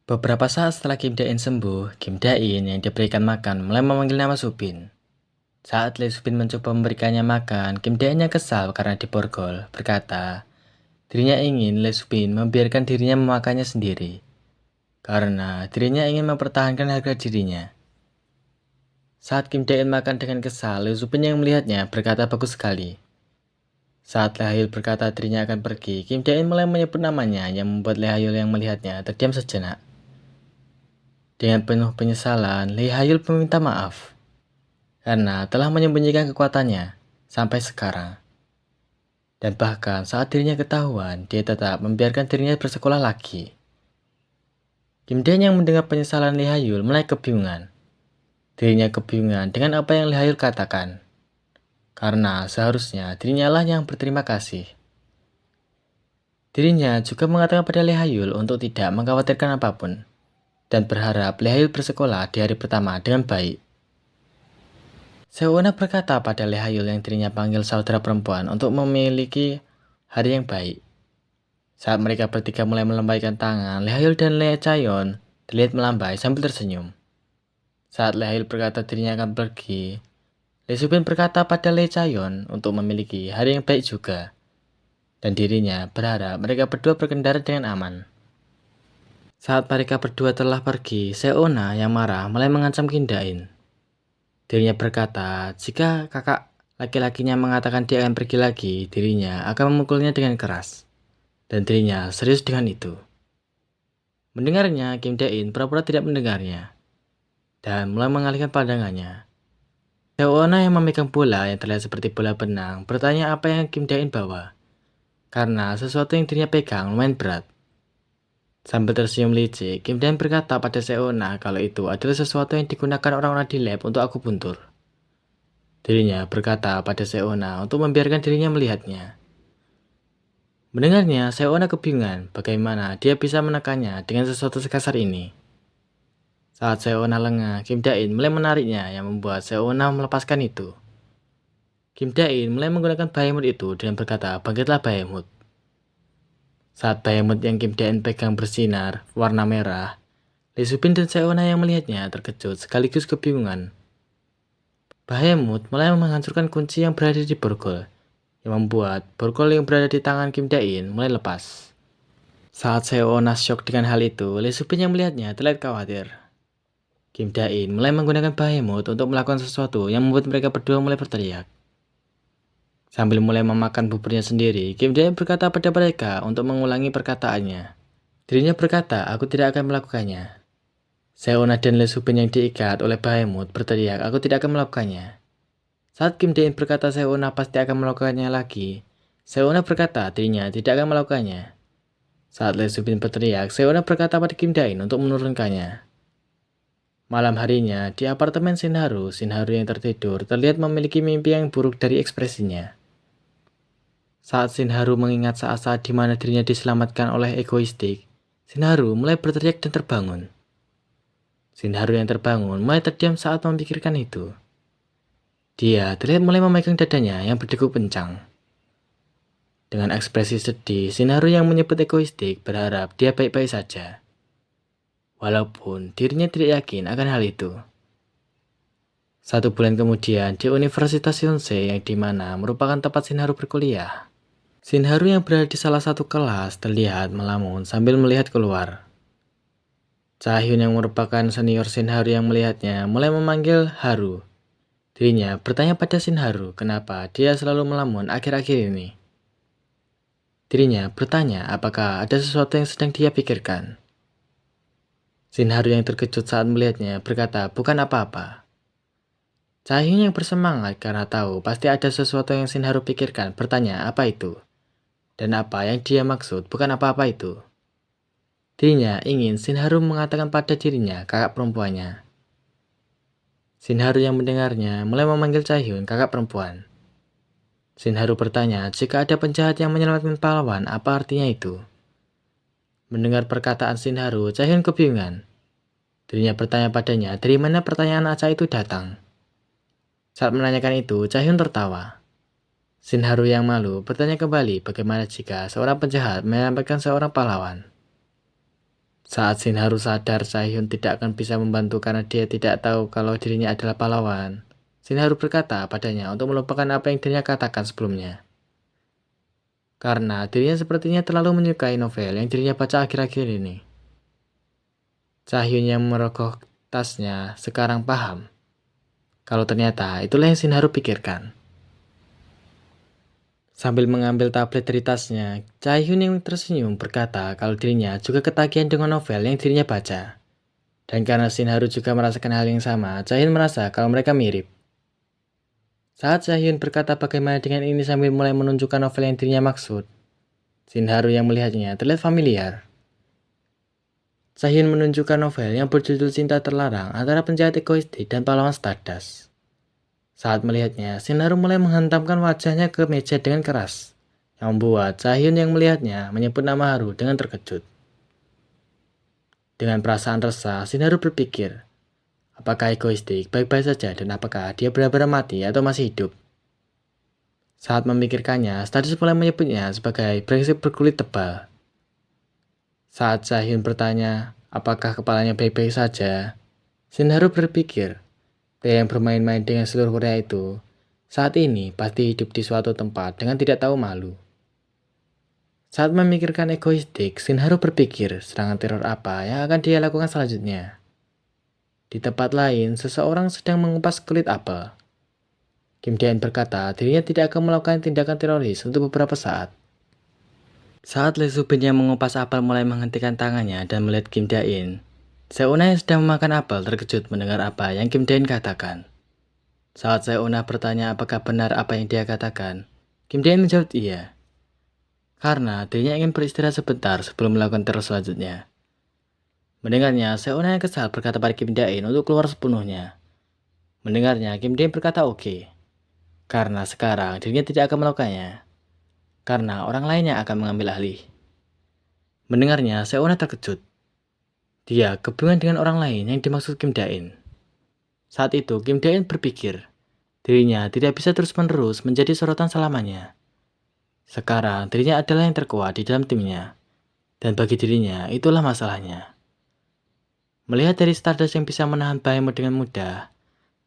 Beberapa saat setelah Kim Dae-in sembuh, Kim Dae-in yang diberikan makan mulai memanggil nama Subin. Saat Lee Subin mencoba memberikannya makan, Kim Dae-in yang kesal karena diborgol, berkata, dirinya ingin Lee Subin membiarkan dirinya memakannya sendiri, karena dirinya ingin mempertahankan harga dirinya. Saat Kim Dae-in makan dengan kesal, Lee Subin yang melihatnya berkata bagus sekali. Saat Lee Ha-yul berkata dirinya akan pergi, Kim Dae-in mulai menyebut namanya yang membuat Lee Ha-yul yang melihatnya terdiam sejenak. Dengan penuh penyesalan, Lee Ha-yul meminta maaf karena telah menyembunyikan kekuatannya sampai sekarang. Dan bahkan saat dirinya ketahuan, dia tetap membiarkan dirinya bersekolah lagi. Kim Dae-in yang mendengar penyesalan Lee Ha-yul mulai kebingungan. Dirinya kebingungan dengan apa yang Lee Ha-yul katakan. Karena seharusnya dirinya lah yang berterima kasih. Dirinya juga mengatakan pada Lee Ha-yul untuk tidak mengkhawatirkan apapun. Dan berharap Lee Ha-yul bersekolah di hari pertama dengan baik. Seo-na berkata pada Lee Ha-yul yang dirinya panggil saudara perempuan untuk memiliki hari yang baik. Saat mereka bertiga mulai melambaikan tangan, Lee Ha-yul dan Lee Chaeyeon terlihat melambai sambil tersenyum. Saat Lee Ha-yul berkata dirinya akan pergi, Lee Subin berkata pada Lee Chaeyeon untuk memiliki hari yang baik juga. Dan dirinya berharap mereka berdua berkendara dengan aman. Saat mereka berdua telah pergi, Seo-na yang marah mulai mengancam Kim Dae-in. Dirinya berkata, jika kakak laki-lakinya mengatakan dia akan pergi lagi, dirinya akan memukulnya dengan keras. Dan dirinya serius dengan itu. Mendengarnya, Kim Dae-in pura-pura tidak mendengarnya. Dan mulai mengalihkan pandangannya. Seo-na yang memegang bola yang terlihat seperti bola benang bertanya apa yang Kim Dae-in bawa. Karena sesuatu yang dirinya pegang lumayan berat. Sambil tersenyum licik, Kim Dae-in berkata pada Seo-na kalau itu adalah sesuatu yang digunakan orang-orang di lab untuk akupuntur. Dirinya berkata pada Seo-na untuk membiarkan dirinya melihatnya. Mendengarnya, Seo-na kebingungan bagaimana dia bisa menekannya dengan sesuatu sekasar ini. Saat Seo-na lengah, Kim Dae-in mulai menariknya yang membuat Seo-na melepaskan itu. Kim Dae-in mulai menggunakan Behemoth itu dan berkata, bangkitlah Behemoth. Saat Behemoth yang Kim Dae-in pegang bersinar warna merah, Lee Subin dan Seo-na yang melihatnya terkejut sekaligus kebingungan. Behemoth mulai menghancurkan kunci yang berada di borgol, yang membuat borgol yang berada di tangan Kim Dae-in mulai lepas. Saat Seo-na syok dengan hal itu, Lee Subin yang melihatnya terlihat khawatir. Kim Dae-in mulai menggunakan Behemoth untuk melakukan sesuatu yang membuat mereka berdua mulai berteriak. Sambil mulai memakan buburnya sendiri, Kim Dae-in berkata pada mereka untuk mengulangi perkataannya. Dirinya berkata, aku tidak akan melakukannya. Seo-na dan Lee Subin yang diikat oleh Behemoth berteriak, aku tidak akan melakukannya. Saat Kim Dae-in berkata Seo-na pasti akan melakukannya lagi, Seo-na berkata dirinya tidak akan melakukannya. Saat Lee Subin berteriak, Seo-na berkata pada Kim Dae-in untuk menurunkannya. Malam harinya, di apartemen Shinharu yang tertidur terlihat memiliki mimpi yang buruk dari ekspresinya. Saat Shinharu mengingat saat-saat di mana dirinya diselamatkan oleh egoistik, Shinharu mulai berteriak dan terbangun. Shinharu yang terbangun mulai terdiam saat memikirkan itu. Dia terlihat mulai memegang dadanya yang berdegup kencang. Dengan ekspresi sedih, Shinharu yang menyebut egoistik berharap dia baik-baik saja. Walaupun dirinya tidak yakin akan hal itu. 1 bulan kemudian di Universitas Yonsei yang dimana merupakan tempat Shinharu berkuliah. Shinharu yang berada di salah satu kelas terlihat melamun sambil melihat keluar. Cha-hyun yang merupakan senior Shinharu yang melihatnya mulai memanggil Haru. Dirinya bertanya pada Shinharu kenapa dia selalu melamun akhir-akhir ini. Dirinya bertanya apakah ada sesuatu yang sedang dia pikirkan. Shinharu yang terkejut saat melihatnya berkata bukan apa-apa. Cha-hyun yang bersemangat karena tahu pasti ada sesuatu yang Shinharu pikirkan bertanya apa itu. Dan apa yang dia maksud bukan apa-apa itu. Dirinya ingin Shinharu mengatakan pada dirinya kakak perempuannya. Shinharu yang mendengarnya mulai memanggil Cha-hyun kakak perempuan. Shinharu bertanya jika ada penjahat yang menyelamatkan pahlawan apa artinya itu. Mendengar perkataan Shinharu, Cha-hyun kebingungan. Dirinya bertanya padanya dari mana pertanyaan Aca itu datang. Saat menanyakan itu, Cha-hyun tertawa. Shinharu yang malu bertanya kembali bagaimana jika seorang penjahat menyelamatkan seorang pahlawan. Saat Shinharu sadar Chaehyun tidak akan bisa membantu karena dia tidak tahu kalau dirinya adalah pahlawan, Shinharu berkata padanya untuk melupakan apa yang dirinya katakan sebelumnya. Karena dirinya sepertinya terlalu menyukai novel yang dirinya baca akhir-akhir ini. Chaehyun yang merogoh tasnya sekarang paham kalau ternyata itulah yang Shinharu pikirkan. Sambil mengambil tablet dari tasnya, Chaehyun yang tersenyum berkata kalau dirinya juga ketagihan dengan novel yang dirinya baca. Dan karena Shinharu juga merasakan hal yang sama, Chaehyun merasa kalau mereka mirip. Saat Chaehyun berkata bagaimana dengan ini sambil mulai menunjukkan novel yang dirinya maksud, Shinharu yang melihatnya terlihat familiar. Chaehyun menunjukkan novel yang berjudul Cinta Terlarang antara penjahat egoistik dan pahlawan Stardust. Saat melihatnya, Shinharu mulai menghantamkan wajahnya ke meja dengan keras, yang membuat Chaehyun yang melihatnya menyebut nama Haru dengan terkejut. Dengan perasaan resah, Shinharu berpikir, apakah egoistik baik-baik saja dan apakah dia benar-benar mati atau masih hidup? Saat memikirkannya, Stardust mulai menyebutnya sebagai brengsek berkulit tebal. Saat Chaehyun bertanya, apakah kepalanya baik-baik saja, Shinharu berpikir, pria yang bermain-main dengan seluruh Korea itu, saat ini pasti hidup di suatu tempat dengan tidak tahu malu. Saat memikirkan egoistik, Shinharu berpikir serangan teror apa yang akan dia lakukan selanjutnya. Di tempat lain, seseorang sedang mengupas kulit apel. Kim Dae-in berkata dirinya tidak akan melakukan tindakan teroris untuk beberapa saat. Saat Lee Soo-bin yang mengupas apel mulai menghentikan tangannya dan melihat Kim Dae-in, Seona yang sedang memakan apel terkejut mendengar apa yang Kim Dae-in katakan. Saat Seona bertanya apakah benar apa yang dia katakan, Kim Dae-in menjawab iya. Karena dirinya ingin beristirahat sebentar sebelum melakukan teror selanjutnya. Mendengarnya, Seona yang kesal berkata pada Kim Dae-in untuk keluar sepenuhnya. Mendengarnya, Kim Dae-in berkata oke. Karena sekarang dirinya tidak akan melakukannya. Karena orang lainnya akan mengambil alih. Mendengarnya, Seona terkejut. Dia kebingungan dengan orang lain yang dimaksud Kim Dae-in. Saat itu, Kim Dae-in berpikir, dirinya tidak bisa terus-menerus menjadi sorotan selamanya. Sekarang, dirinya adalah yang terkuat di dalam timnya. Dan bagi dirinya, itulah masalahnya. Melihat dari Stardust yang bisa menahan Behemoth dengan mudah,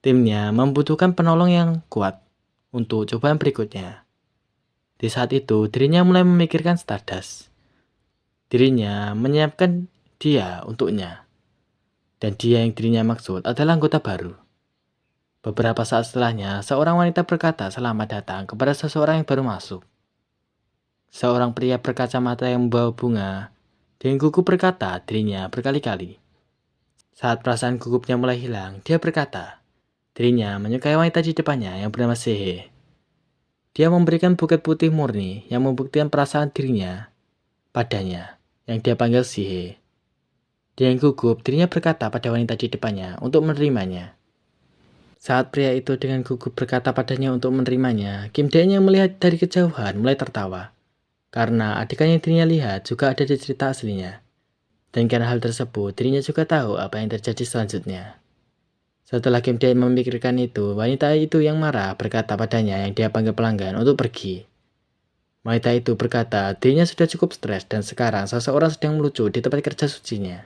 timnya membutuhkan penolong yang kuat untuk cobaan berikutnya. Di saat itu, dirinya mulai memikirkan Stardust. Dirinya menyiapkan dia untuknya. Dan dia yang dirinya maksud adalah anggota baru. Beberapa saat setelahnya, seorang wanita berkata selamat datang kepada seseorang yang baru masuk. Seorang pria berkacamata yang membawa bunga, dengan gugup berkata dirinya berkali-kali. Saat perasaan gugupnya mulai hilang, dia berkata, dirinya menyukai wanita di depannya yang bernama Sehe. Dia memberikan buket putih murni yang membuktikan perasaan dirinya padanya, yang dia panggil Sehe. Dia yang gugup, dirinya berkata pada wanita di depannya untuk menerimanya. Saat pria itu dengan gugup berkata padanya untuk menerimanya, Kim Dae-in yang melihat dari kejauhan mulai tertawa. Karena adegan yang dirinya lihat juga ada di cerita aslinya. Dan karena hal tersebut, dirinya juga tahu apa yang terjadi selanjutnya. Setelah Kim Dae-in memikirkan itu, wanita itu yang marah berkata padanya yang dia panggil pelanggan untuk pergi. Wanita itu berkata dirinya sudah cukup stres dan sekarang seseorang sedang melucu di tempat kerja sucinya.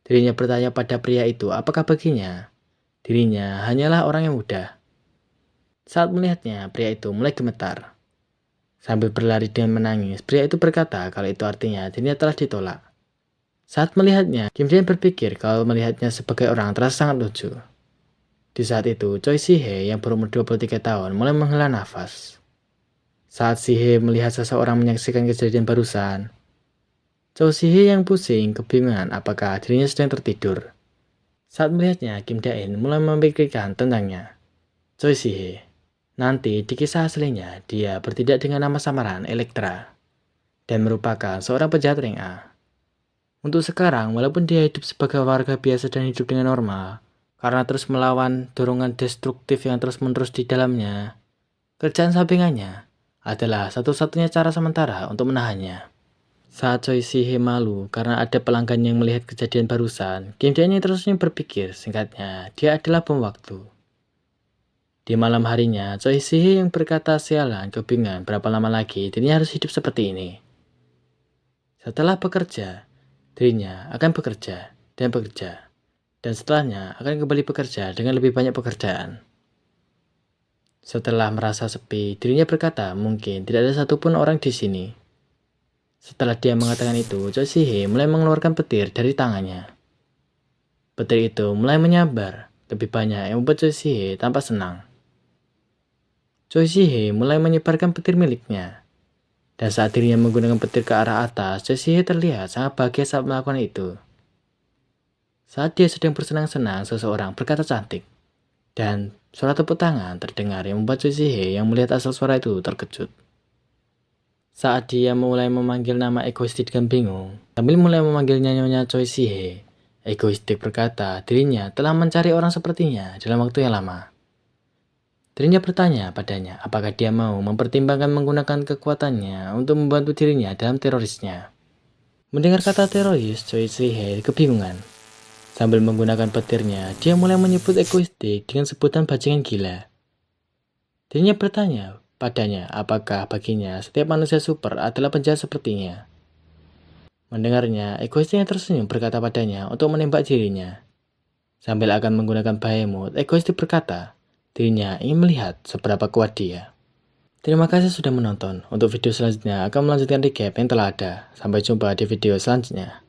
Dirinya bertanya pada pria itu apakah baginya. Dirinya hanyalah orang yang mudah. Saat melihatnya, pria itu mulai gemetar. Sambil berlari dengan menangis, pria itu berkata kalau itu artinya dirinya telah ditolak. Saat melihatnya, Kim Dae-in berpikir kalau melihatnya sebagai orang terasa sangat lucu. Di saat itu, Choi Si-hye yang berumur 23 tahun mulai menghela nafas. Saat Si-hye melihat seseorang menyaksikan kejadian barusan, Choi Si-hye yang pusing kebingungan apakah dirinya sedang tertidur. Saat melihatnya, Kim Dae-in mulai memikirkan tentangnya. Choi Si-hye. Nanti di kisah aslinya, dia bertindak dengan nama samaran Elektra dan merupakan seorang penjahat rank A. Untuk sekarang, walaupun dia hidup sebagai warga biasa dan hidup dengan normal, karena terus melawan dorongan destruktif yang terus-menerus di dalamnya, kerjaan sampingannya adalah satu-satunya cara sementara untuk menahannya. Saat Choi Si-hye malu karena ada pelanggan yang melihat kejadian barusan, Kim Dae-in terusnya berpikir, singkatnya, dia adalah bom waktu. Di malam harinya, Choi Si-hye yang berkata sialan kebingungan berapa lama lagi dirinya harus hidup seperti ini. Setelah bekerja, Dirinya akan bekerja dan bekerja, dan setelahnya akan kembali bekerja dengan lebih banyak pekerjaan. Setelah merasa sepi, dirinya berkata mungkin tidak ada satupun orang di sini. Setelah dia mengatakan itu, Choi Si-hye mulai mengeluarkan petir dari tangannya. Petir itu mulai menyabar lebih banyak yang membuat Choi Si-hye tampak senang. Choi Si-hye mulai menyebarkan petir miliknya. Dan saat dirinya menggunakan petir ke arah atas, Choi Si-hye terlihat sangat bahagia saat melakukan itu. Saat dia sedang bersenang-senang, seseorang berkata cantik. Dan suara tepuk tangan terdengar yang membuat Choi Si-hye yang melihat asal suara itu terkejut. Saat dia mulai memanggil nama egoistik dengan bingung, sambil mulai memanggilnya Nyonya Choi Si-hye, egoistik berkata dirinya telah mencari orang sepertinya dalam waktu yang lama. Dirinya bertanya padanya apakah dia mau mempertimbangkan menggunakan kekuatannya untuk membantu dirinya dalam terorisnya. Mendengar kata teroris, Choi Si-hye kebingungan. Sambil menggunakan petirnya, dia mulai menyebut egoistik dengan sebutan bajingan gila. Dirinya bertanya padanya apakah baginya setiap manusia super adalah penjahat sepertinya. Mendengarnya, egoistik yang tersenyum berkata padanya untuk menembak dirinya. Sambil akan menggunakan Behemoth, egoistik berkata dirinya ingin melihat seberapa kuat dia. Terima kasih sudah menonton. Untuk video selanjutnya akan melanjutkan recap yang telah ada. Sampai jumpa di video selanjutnya.